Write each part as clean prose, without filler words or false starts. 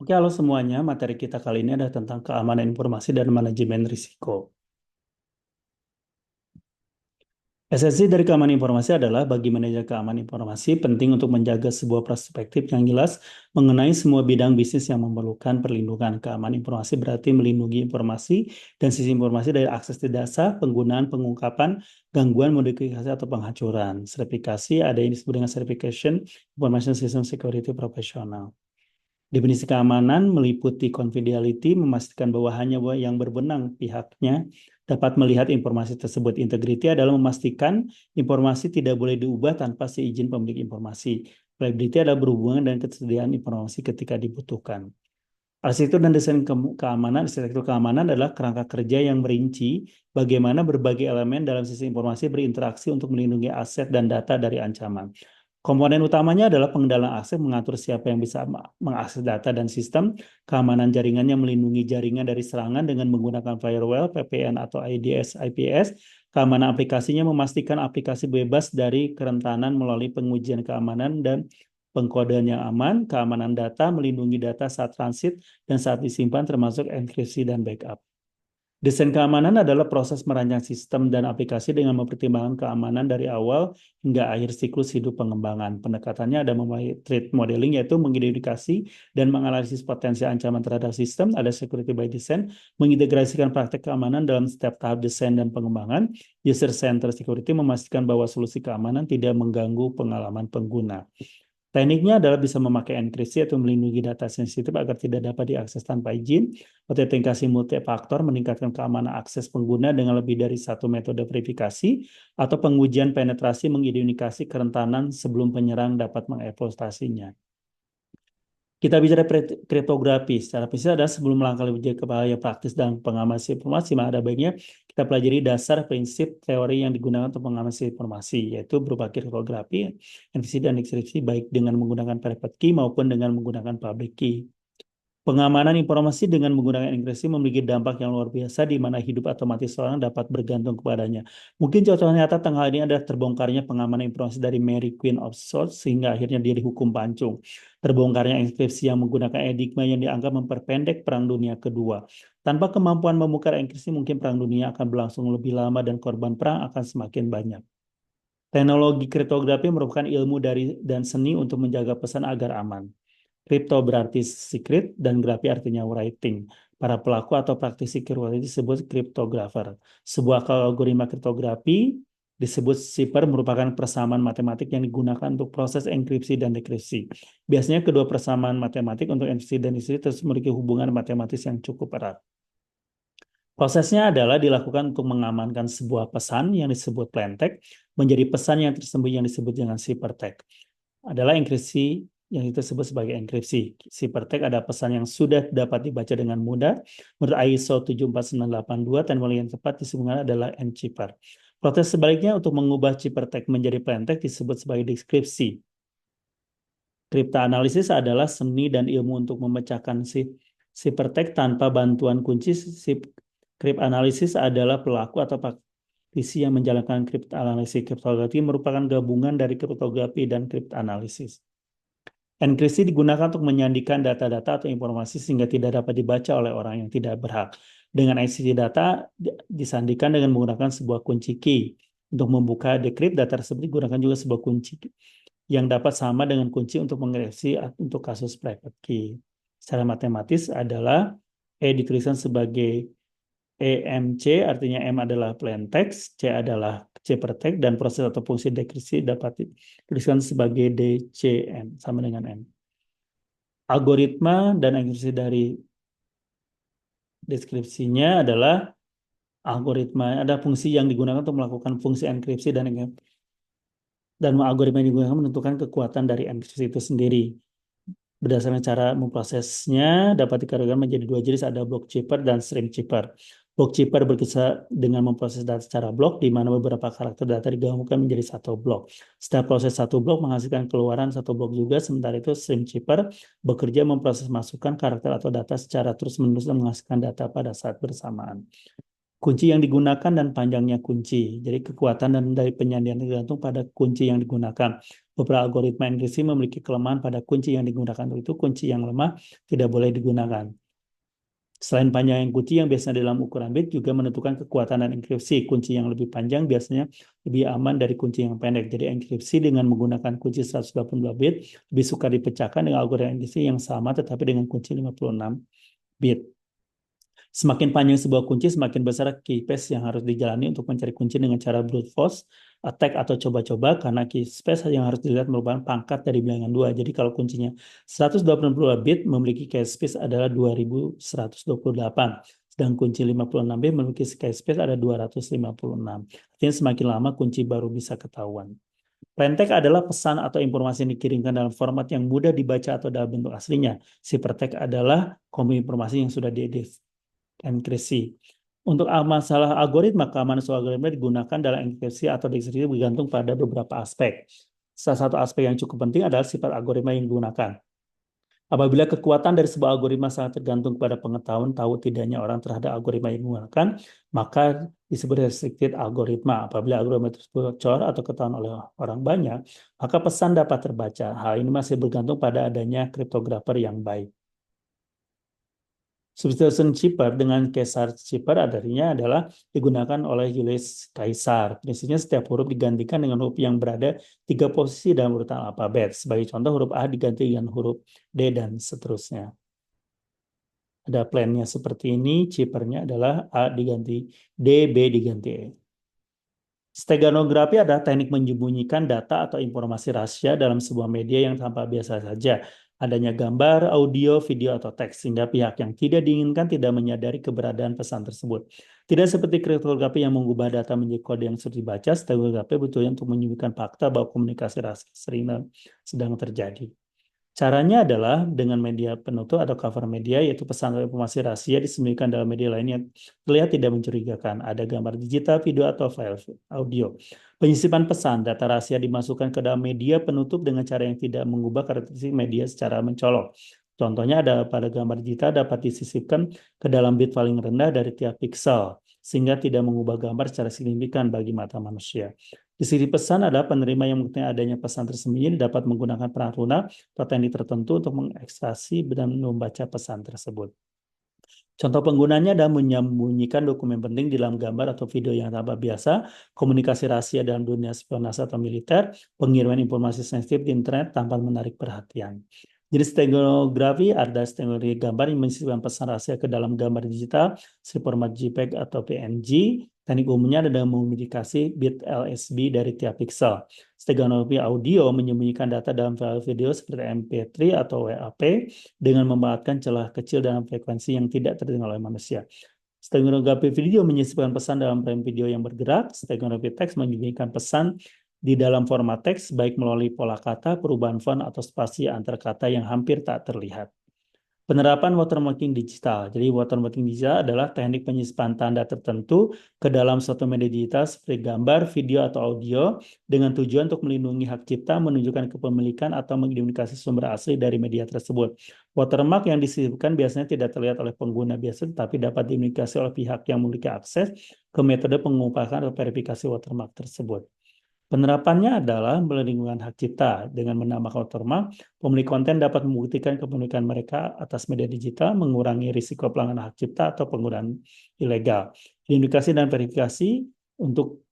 Oke, halo semuanya. Materi kita kali ini adalah tentang keamanan informasi dan manajemen risiko. Esensi dari keamanan informasi adalah bagi manajer keamanan informasi penting untuk menjaga sebuah perspektif yang jelas mengenai semua bidang bisnis yang memerlukan perlindungan. Keamanan informasi berarti melindungi informasi dan sisi informasi dari akses ke data, penggunaan, pengungkapan, gangguan, modifikasi, atau penghancuran. Sertifikasi ada yang disebut dengan Certification Information System Security Professional. Definisi keamanan meliputi confidentiality, memastikan bahwa hanya yang berwenang pihaknya dapat melihat informasi tersebut. Integrity adalah memastikan informasi tidak boleh diubah tanpa seizin pemilik informasi. Reliability adalah berhubungan dengan ketersediaan informasi ketika dibutuhkan. Arsitektur dan desain keamanan, arsitektur keamanan adalah kerangka kerja yang merinci bagaimana berbagai elemen dalam sistem informasi berinteraksi untuk melindungi aset dan data dari ancaman. Komponen utamanya adalah pengendalian akses, mengatur siapa yang bisa mengakses data dan sistem, keamanan jaringan yang melindungi jaringan dari serangan dengan menggunakan firewall, VPN atau IDS, IPS, keamanan aplikasinya memastikan aplikasi bebas dari kerentanan melalui pengujian keamanan dan pengkodean yang aman, keamanan data, melindungi data saat transit dan saat disimpan termasuk enkripsi dan backup. Desain keamanan adalah proses merancang sistem dan aplikasi dengan mempertimbangkan keamanan dari awal hingga akhir siklus hidup pengembangan. Pendekatannya ada melalui threat modeling, yaitu mengidentifikasi dan menganalisis potensi ancaman terhadap sistem. Ada security by design, mengintegrasikan praktek keamanan dalam setiap tahap desain dan pengembangan. User centered security memastikan bahwa solusi keamanan tidak mengganggu pengalaman pengguna. Tekniknya adalah bisa memakai enkripsi atau melindungi data sensitif agar tidak dapat diakses tanpa izin. Autentikasi multifaktor meningkatkan keamanan akses pengguna dengan lebih dari satu metode verifikasi, atau pengujian penetrasi mengidentifikasi kerentanan sebelum penyerang dapat mengeksploitasinya. Kita bicara kriptografi. Secara prinsip adalah sebelum melangkah lebih jauh ke bahaya praktis dan pengamatan informasi, maka ada baiknya kita pelajari dasar prinsip teori yang digunakan untuk pengamatan informasi, yaitu berupa kriptografi, enkripsi dan dekripsi, baik dengan menggunakan private key maupun dengan menggunakan public key. Pengamanan informasi dengan menggunakan enkripsi memiliki dampak yang luar biasa di mana hidup otomatis seorang dapat bergantung kepadanya. Mungkin contoh nyata tentang hal ini adalah terbongkarnya pengamanan informasi dari Mary Queen of Swords sehingga akhirnya dia dihukum pancung. Terbongkarnya enkripsi yang menggunakan enigma yang dianggap memperpendek Perang Dunia Kedua. Tanpa kemampuan membongkar enkripsi, mungkin Perang Dunia akan berlangsung lebih lama dan korban perang akan semakin banyak. Teknologi kriptografi merupakan ilmu dan seni untuk menjaga pesan agar aman. Kripto berarti secret dan grafi artinya writing. Para pelaku atau praktisi kriptografi disebut kriptografer. Sebuah algoritma kriptografi disebut cipher merupakan persamaan matematik yang digunakan untuk proses enkripsi dan dekripsi. Biasanya kedua persamaan matematik untuk enkripsi dan dekripsi terus memiliki hubungan matematis yang cukup erat. Prosesnya adalah dilakukan untuk mengamankan sebuah pesan yang disebut plaintext menjadi pesan yang tersembunyi yang disebut dengan ciphertext. Adalah enkripsi yang disebut sebagai enkripsi. Ciphertext ada pesan yang sudah dapat dibaca dengan mudah. Menurut ISO 74982, teknologi yang tepat disebut adalah encipher. Proses sebaliknya untuk mengubah ciphertext menjadi plaintext disebut sebagai deskripsi. Cryptanalysis adalah seni dan ilmu untuk memecahkan ciphertext tanpa bantuan kunci. Cryptanalysis adalah pelaku atau praktisi yang menjalankan cryptanalysis. Kriptografi merupakan gabungan dari kriptografi dan cryptanalysis. Enkripsi digunakan untuk menyandikan data-data atau informasi sehingga tidak dapat dibaca oleh orang yang tidak berhak. Dengan enkripsi data disandikan dengan menggunakan sebuah kunci key. Untuk membuka decrypt, data tersebut digunakan juga sebuah kunci yang dapat sama dengan kunci untuk mengenkripsi untuk kasus private key. Secara matematis adalah E dituliskan sebagai EMC, artinya M adalah plaintext, C adalah ciphertext, dan proses atau fungsi dekripsi dapat dituliskan sebagai DCN, sama dengan M. Algoritma dan enkripsi dari deskripsinya adalah algoritma, ada fungsi yang digunakan untuk melakukan fungsi enkripsi dan algoritma yang digunakan menentukan kekuatan dari enkripsi itu sendiri. Berdasarkan cara memprosesnya dapat dikategorikan menjadi dua jenis, ada block chipper dan stream chipper. Block chipper berkisar dengan memproses data secara blok, di mana beberapa karakter data digabungkan menjadi satu blok. Setiap proses satu blok menghasilkan keluaran satu blok juga, sementara itu stream chipper bekerja memproses masukan karakter atau data secara terus-menerus dan menghasilkan data pada saat bersamaan. Kunci yang digunakan dan panjangnya kunci. Jadi kekuatan dan dari penyandian tergantung pada kunci yang digunakan. Beberapa algoritma enkripsi memiliki kelemahan pada kunci yang digunakan. Untuk itu, kunci yang lemah tidak boleh digunakan. Selain panjang kunci yang biasanya dalam ukuran bit juga menentukan kekuatan dan enkripsi. Kunci yang lebih panjang biasanya lebih aman dari kunci yang pendek. Jadi enkripsi dengan menggunakan kunci 182 bit lebih suka dipecahkan dengan algoritma enkripsi yang sama tetapi dengan kunci 56 bit. Semakin panjang sebuah kunci, semakin besar key space yang harus dijalani untuk mencari kunci dengan cara brute force, attack atau coba-coba, karena key space yang harus dilihat merupakan pangkat dari bilangan 2. Jadi kalau kuncinya 182 bit memiliki key space adalah 2128. Sedang kunci 56 bit memiliki key space ada 256. Artinya semakin lama kunci baru bisa ketahuan. Plaintext adalah pesan atau informasi yang dikirimkan dalam format yang mudah dibaca atau dalam bentuk aslinya. Ciphertext adalah informasi yang sudah enkripsi. Untuk masalah algoritma, keamanan sebuah algoritma digunakan dalam enkripsi atau dekripsi bergantung pada beberapa aspek. Salah satu aspek yang cukup penting adalah sifat algoritma yang digunakan. Apabila kekuatan dari sebuah algoritma sangat tergantung pada pengetahuan tahu tidaknya orang terhadap algoritma yang digunakan, maka disebut restricted algoritma. Apabila algoritma tersebut bocor atau ketahuan oleh orang banyak, maka pesan dapat terbaca. Hal ini masih bergantung pada adanya kriptografer yang baik. Substitution Cipher dengan Caesar Cipher artinya adalah digunakan oleh Julius Caesar. Prinsipnya setiap huruf digantikan dengan huruf yang berada 3 posisi dalam urutan alfabet. Sebagai contoh, huruf A diganti dengan huruf D dan seterusnya. Ada plannya seperti ini, ciphernya adalah A diganti D, B diganti E. Steganografi adalah teknik menyembunyikan data atau informasi rahasia dalam sebuah media yang tampak biasa saja. Adanya gambar, audio, video, atau teks, sehingga pihak yang tidak diinginkan tidak menyadari keberadaan pesan tersebut. Tidak seperti kriptografi yang mengubah data menjadi kode yang sulit dibaca, steganografi betulnya untuk menyembunyikan fakta bahwa komunikasi rahasia sedang terjadi. Caranya adalah dengan media penutup atau cover media, yaitu pesan atau informasi rahasia disembunyikan dalam media lain yang terlihat tidak mencurigakan. Ada gambar digital, video, atau file audio. Penyisipan pesan, data rahasia dimasukkan ke dalam media penutup dengan cara yang tidak mengubah karakteristik media secara mencolok. Contohnya ada pada gambar digital dapat disisipkan ke dalam bit paling rendah dari tiap pixel, sehingga tidak mengubah gambar secara signifikan bagi mata manusia. Di sisi pesan adalah penerima yang mengetahui adanya pesan tersembunyi dapat menggunakan perangkat lunak atau teknik tertentu untuk mengekstraksi dan membaca pesan tersebut. Contoh penggunanya adalah menyembunyikan dokumen penting di dalam gambar atau video yang tampak biasa, komunikasi rahasia dalam dunia spionase atau militer, pengiriman informasi sensitif di internet tanpa menarik perhatian. Jadi stenografi ada stenografi gambar yang menyisipkan pesan rahasia ke dalam gambar digital, format JPEG atau PNG. Teknik umumnya adalah memodifikasi bit LSB dari tiap pixel. Stenografi audio menyembunyikan data dalam file video seperti MP3 atau WAP dengan memanfaatkan celah kecil dalam frekuensi yang tidak terdengar oleh manusia. Stenografi video menyisipkan pesan dalam frame video yang bergerak. Stenografi teks menyembunyikan pesan di dalam format teks, baik melalui pola kata, perubahan font, atau spasi antar kata yang hampir tak terlihat. Penerapan watermarking digital. Jadi watermarking digital adalah teknik penyisipan tanda tertentu ke dalam suatu media digital seperti gambar, video, atau audio dengan tujuan untuk melindungi hak cipta, menunjukkan kepemilikan, atau mengidentifikasi sumber asli dari media tersebut. Watermark yang disisipkan biasanya tidak terlihat oleh pengguna biasa, tetapi dapat diidentifikasi oleh pihak yang memiliki akses ke metode pengumpulan atau verifikasi watermark tersebut. Penerapannya adalah melindungi hak cipta. Dengan menambahkan watermark, pemilik konten dapat membuktikan kepemilikan mereka atas media digital, mengurangi risiko pelanggaran hak cipta atau penggunaan ilegal. Identifikasi dan verifikasi untuk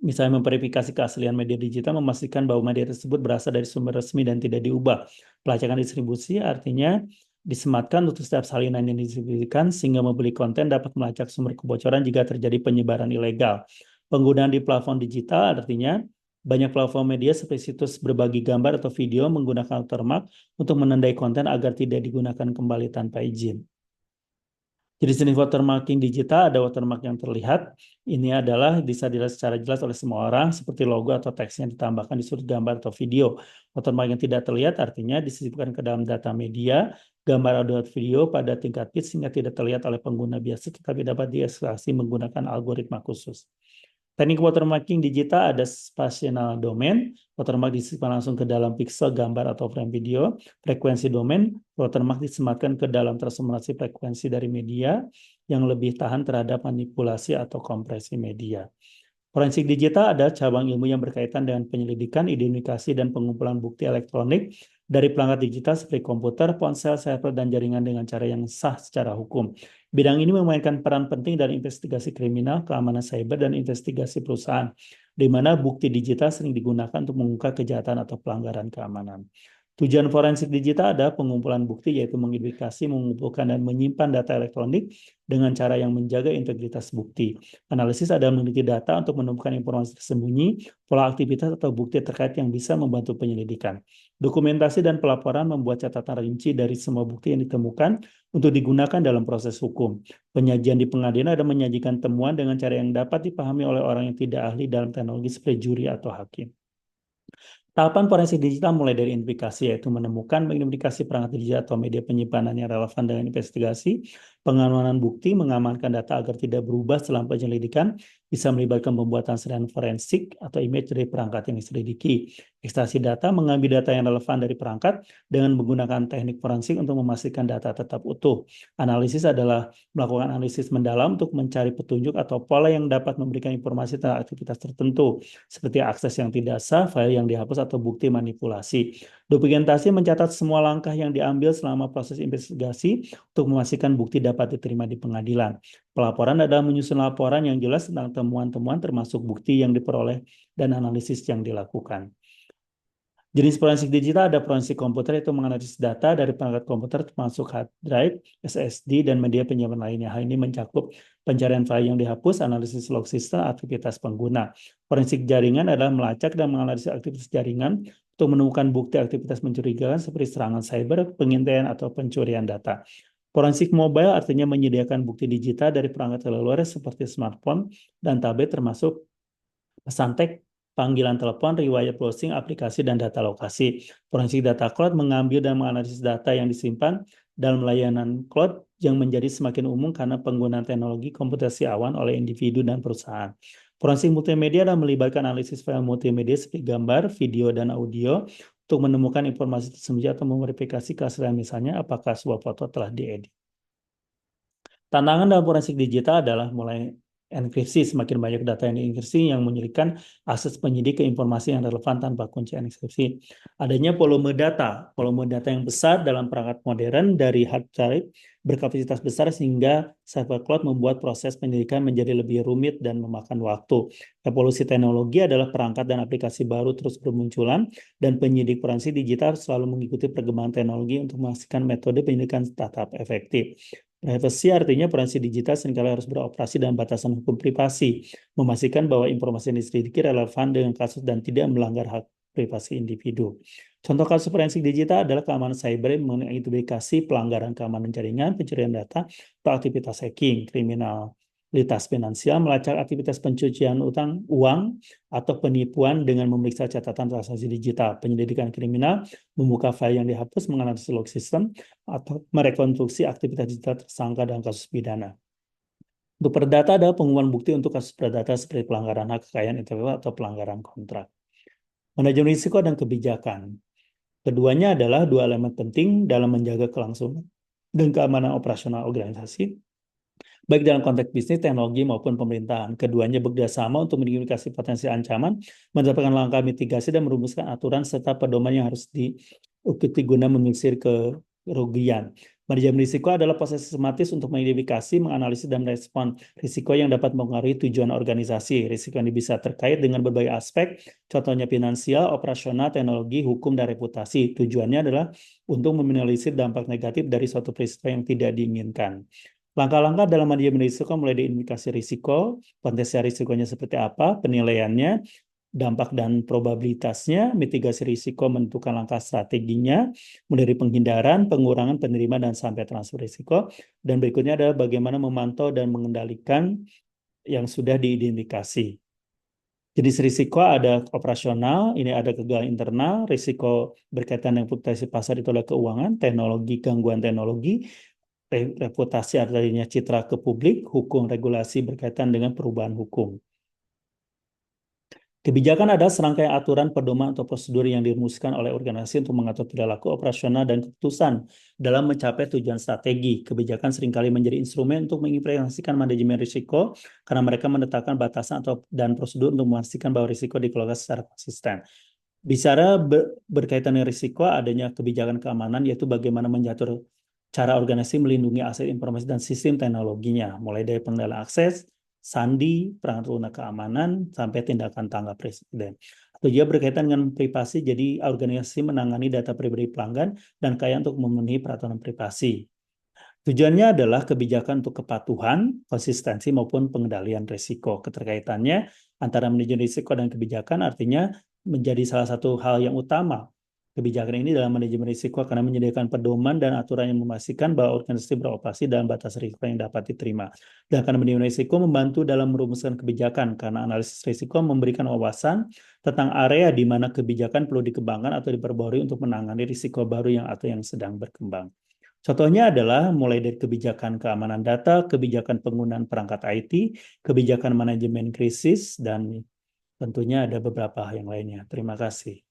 misalnya memverifikasi keaslian media digital, memastikan bahwa media tersebut berasal dari sumber resmi dan tidak diubah. Pelacakan distribusi artinya disematkan untuk setiap salinan yang didistribusikan sehingga membeli konten dapat melacak sumber kebocoran jika terjadi penyebaran ilegal. Penggunaan di platform digital artinya banyak platform media seperti situs berbagi gambar atau video menggunakan watermark untuk menandai konten agar tidak digunakan kembali tanpa izin. Jadi jenis watermarking digital ada watermark yang terlihat. Ini adalah bisa dilihat secara jelas oleh semua orang seperti logo atau teks yang ditambahkan di sudut gambar atau video. Watermark yang tidak terlihat artinya disisipkan ke dalam data media, gambar audio video pada tingkat bit sehingga tidak terlihat oleh pengguna biasa tetapi dapat diekstraksi menggunakan algoritma khusus. Teknik watermarking digital ada spatial domain, watermark disematkan langsung ke dalam pixel gambar atau frame video. Frekuensi domain, watermark disematkan ke dalam transformasi frekuensi dari media yang lebih tahan terhadap manipulasi atau kompresi media. Forensik digital adalah cabang ilmu yang berkaitan dengan penyelidikan, identifikasi, dan pengumpulan bukti elektronik dari perangkat digital seperti komputer, ponsel, server, dan jaringan dengan cara yang sah secara hukum. Bidang ini memainkan peran penting dalam investigasi kriminal, keamanan cyber, dan investigasi perusahaan, di mana bukti digital sering digunakan untuk mengungkap kejahatan atau pelanggaran keamanan. Tujuan forensik digital adalah pengumpulan bukti, yaitu mengidentifikasi, mengumpulkan, dan menyimpan data elektronik dengan cara yang menjaga integritas bukti. Analisis adalah meneliti data untuk menemukan informasi tersembunyi, pola aktivitas, atau bukti terkait yang bisa membantu penyelidikan. Dokumentasi dan pelaporan membuat catatan rinci dari semua bukti yang ditemukan untuk digunakan dalam proses hukum. Penyajian di pengadilan adalah menyajikan temuan dengan cara yang dapat dipahami oleh orang yang tidak ahli dalam teknologi seperti juri atau hakim. Tahapan forensik digital mulai dari identifikasi, yaitu menemukan, mengidentifikasi perangkat digital atau media penyimpanan yang relevan dengan investigasi, pengamanan bukti, mengamankan data agar tidak berubah setelah penyelidikan, bisa melibatkan pembuatan salinan forensik atau image dari perangkat yang diselidiki. Ekstraksi data, mengambil data yang relevan dari perangkat dengan menggunakan teknik forensik untuk memastikan data tetap utuh. Analisis adalah melakukan analisis mendalam untuk mencari petunjuk atau pola yang dapat memberikan informasi tentang aktivitas tertentu, seperti akses yang tidak sah, file yang dihapus, atau bukti manipulasi. Dokumentasi mencatat semua langkah yang diambil selama proses investigasi untuk memastikan bukti dapat diterima di pengadilan. Pelaporan adalah menyusun laporan yang jelas tentang temuan-temuan termasuk bukti yang diperoleh dan analisis yang dilakukan. Jenis forensik digital ada forensik komputer, yaitu menganalisis data dari perangkat komputer termasuk hard drive, SSD, dan media penyimpanan lainnya. Hal ini mencakup pencarian file yang dihapus, analisis log sistem, aktivitas pengguna. Forensik jaringan adalah melacak dan menganalisis aktivitas jaringan untuk menemukan bukti aktivitas mencurigakan seperti serangan cyber, pengintaian, atau pencurian data. Forensik mobile artinya menyediakan bukti digital dari perangkat seluler seperti smartphone dan tablet, termasuk pesan teks, panggilan telepon, riwayat browsing, aplikasi, dan data lokasi. Forensik data cloud mengambil dan menganalisis data yang disimpan dalam layanan cloud yang menjadi semakin umum karena penggunaan teknologi komputasi awan oleh individu dan perusahaan. Forensik multimedia adalah melibatkan analisis file multimedia seperti gambar, video, dan audio untuk menemukan informasi tersembunyi atau memverifikasi keaslian, misalnya apakah sebuah foto telah diedit. Tantangan dalam forensik digital adalah mulai enkripsi. Semakin banyak data yang dienkripsi yang menyulitkan akses penyidik ke informasi yang relevan tanpa kunci enkripsi. Adanya volume data yang besar dalam perangkat modern dari hard drive berkapasitas besar sehingga server cloud membuat proses penyidikan menjadi lebih rumit dan memakan waktu. Evolusi teknologi adalah perangkat dan aplikasi baru terus bermunculan, dan penyidik forensik digital selalu mengikuti perkembangan teknologi untuk memastikan metode penyidikan tetap efektif. Privacy artinya forensik digital seringkali harus beroperasi dalam batasan hukum privasi, memastikan bahwa informasi yang diselidiki relevan dengan kasus dan tidak melanggar hak privasi individu. Contoh kasus forensik digital adalah keamanan cyber yang mengidentifikasi pelanggaran keamanan jaringan, pencurian data, atau aktivitas hacking, kriminalitas finansial, melacak aktivitas pencucian utang, uang, atau penipuan dengan memeriksa catatan transaksi digital, penyelidikan kriminal, membuka file yang dihapus, menganalisis log system, atau merekonstruksi aktivitas digital tersangka dalam kasus pidana. Untuk perdata adalah pengumpulan bukti untuk kasus perdata seperti pelanggaran hak kekayaan intelektual atau pelanggaran kontrak. Manajemen risiko dan kebijakan. Keduanya adalah dua elemen penting dalam menjaga kelangsungan dan keamanan operasional organisasi, baik dalam konteks bisnis, teknologi, maupun pemerintahan. Keduanya bekerjasama untuk mengidentifikasi potensi ancaman, menetapkan langkah mitigasi, dan merumuskan aturan serta pedoman yang harus diikuti guna menyisir kerugian. Manajemen risiko adalah proses sistematis untuk mengidentifikasi, menganalisis, dan merespon risiko yang dapat mempengaruhi tujuan organisasi. Risiko ini bisa terkait dengan berbagai aspek, contohnya finansial, operasional, teknologi, hukum, dan reputasi. Tujuannya adalah untuk meminimalisir dampak negatif dari suatu peristiwa yang tidak diinginkan. Langkah-langkah dalam manajemen risiko mulai dari indikasi risiko, potensial risikonya seperti apa, penilaiannya, dampak dan probabilitasnya, mitigasi risiko, menentukan langkah strateginya, mulai dari penghindaran, pengurangan, penerimaan, dan sampai transfer risiko. Dan berikutnya adalah bagaimana memantau dan mengendalikan yang sudah diidentifikasi. Jenis risiko ada operasional, ini ada kegagalan internal, risiko berkaitan dengan fluktuasi pasar itu adalah keuangan, teknologi, gangguan teknologi, reputasi artinya citra ke publik, hukum regulasi berkaitan dengan perubahan hukum. Kebijakan adalah serangkaian aturan, pedoman, atau prosedur yang dirumuskan oleh organisasi untuk mengatur perilaku operasional dan keputusan dalam mencapai tujuan strategi. Kebijakan seringkali menjadi instrumen untuk mengimplementasikan manajemen risiko karena mereka menetapkan batasan dan prosedur untuk memastikan bahwa risiko dikelola secara konsisten. Bicara berkaitan dengan risiko, adanya kebijakan keamanan, yaitu bagaimana mengatur cara organisasi melindungi aset informasi dan sistem teknologinya, mulai dari pengendalian akses, sandi, perangkat lunak keamanan, sampai tindakan tanggap presiden. Atau juga berkaitan dengan privasi, jadi organisasi menangani data pribadi pelanggan dan kaya untuk memenuhi peraturan privasi. Tujuannya adalah kebijakan untuk kepatuhan, konsistensi, maupun pengendalian risiko. Keterkaitannya antara manajemen risiko dan kebijakan artinya menjadi salah satu hal yang utama. Kebijakan ini dalam manajemen risiko karena menyediakan pedoman dan aturan yang memastikan bahwa organisasi beroperasi dalam batas risiko yang dapat diterima. Dan karena manajemen risiko membantu dalam merumuskan kebijakan karena analisis risiko memberikan wawasan tentang area di mana kebijakan perlu dikembangkan atau diperbarui untuk menangani risiko baru yang sedang berkembang. Contohnya adalah mulai dari kebijakan keamanan data, kebijakan penggunaan perangkat IT, kebijakan manajemen krisis, dan tentunya ada beberapa yang lainnya. Terima kasih.